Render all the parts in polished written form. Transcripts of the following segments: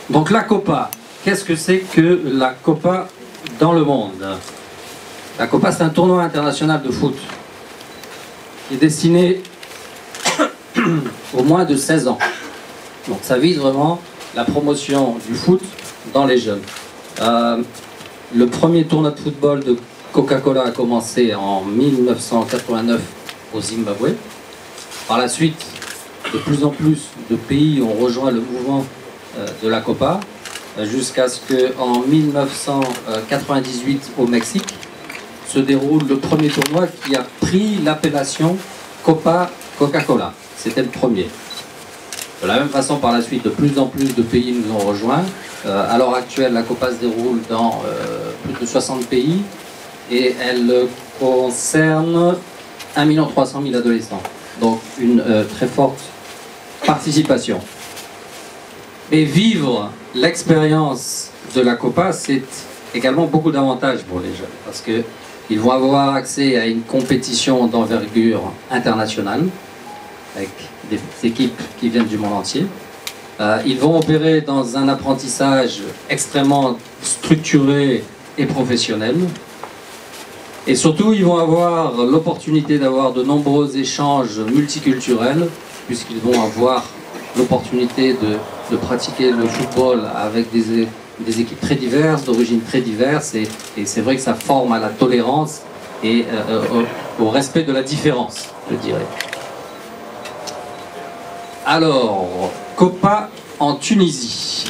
Donc la Copa, qu'est-ce que c'est que la Copa dans le monde? La Copa, c'est un tournoi international de foot qui est destiné aux moins de 16 ans. Donc ça vise vraiment la promotion du foot dans les jeunes. Le premier tournoi de football de Coca-Cola a commencé en 1989 au Zimbabwe. Par la suite, de plus en plus de pays ont rejoint le mouvement de la Copa, jusqu'à ce qu'en 1998 au Mexique se déroule le premier tournoi qui a pris l'appellation Copa Coca-Cola. C'était le premier. De la même façon, par la suite, de plus en plus de pays nous ont rejoints. À l'heure actuelle, la Copa se déroule dans plus de 60 pays et elle concerne 1 300 000 adolescents. Donc une très forte participation. Et vivre l'expérience de la Copa, c'est également beaucoup d'avantages pour les jeunes, parce qu'ils vont avoir accès à une compétition d'envergure internationale, avec des équipes qui viennent du monde entier. Ils vont opérer dans un apprentissage extrêmement structuré et professionnel. Et surtout, ils vont avoir l'opportunité d'avoir de nombreux échanges multiculturels, puisqu'ils vont avoir l'opportunité de pratiquer le football avec des équipes très diverses, d'origines très diverses, et c'est vrai que ça forme à la tolérance et au respect de la différence, je dirais. Alors, Copa en Tunisie.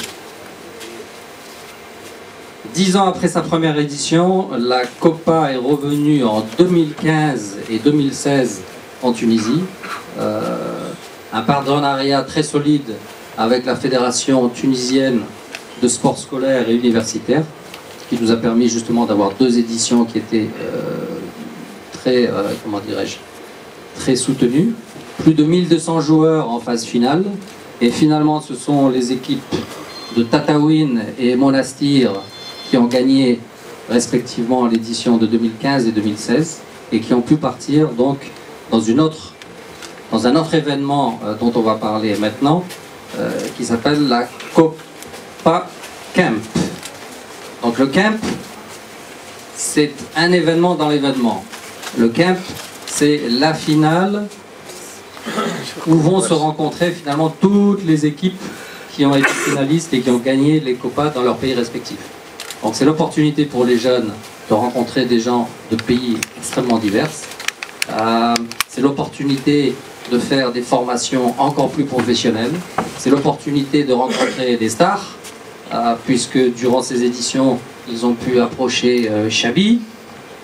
10 ans après sa première édition, la Copa est revenue en 2015 et 2016 en Tunisie. Un partenariat très solide avec la Fédération tunisienne de sport scolaire et universitaire, qui nous a permis justement d'avoir 2 éditions qui étaient très, comment dirais-je, très soutenues. Plus de 1200 joueurs en phase finale. Et finalement, ce sont les équipes de Tataouine et Monastir qui ont gagné respectivement l'édition de 2015 et 2016 et qui ont pu partir donc dans un autre événement dont on va parler maintenant, qui s'appelle la Copa Camp. Donc le camp, c'est un événement dans l'événement. Le camp, c'est la finale où vont se rencontrer finalement toutes les équipes qui ont été finalistes et qui ont gagné les Copas dans leur pays respectifs. Donc c'est l'opportunité pour les jeunes de rencontrer des gens de pays extrêmement divers. C'est l'opportunité de faire des formations encore plus professionnelles. C'est l'opportunité de rencontrer des stars, puisque durant ces éditions, ils ont pu approcher Xabi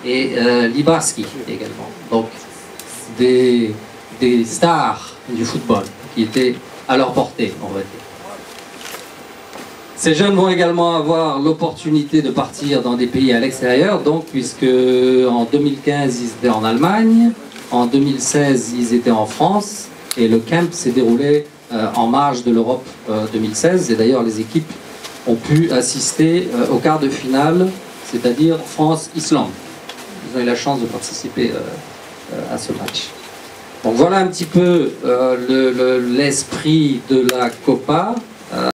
et Libarski également. Donc des stars du football qui étaient à leur portée, on va dire. Ces jeunes vont également avoir l'opportunité de partir dans des pays à l'extérieur, donc puisque en 2015 ils étaient en Allemagne, en 2016 ils étaient en France, et le camp s'est déroulé en marge de l'Europe 2016, et d'ailleurs les équipes ont pu assister au quart de finale, c'est-à-dire France-Islande. Ils ont eu la chance de participer à ce match. Donc voilà un petit peu l'esprit de la Copa.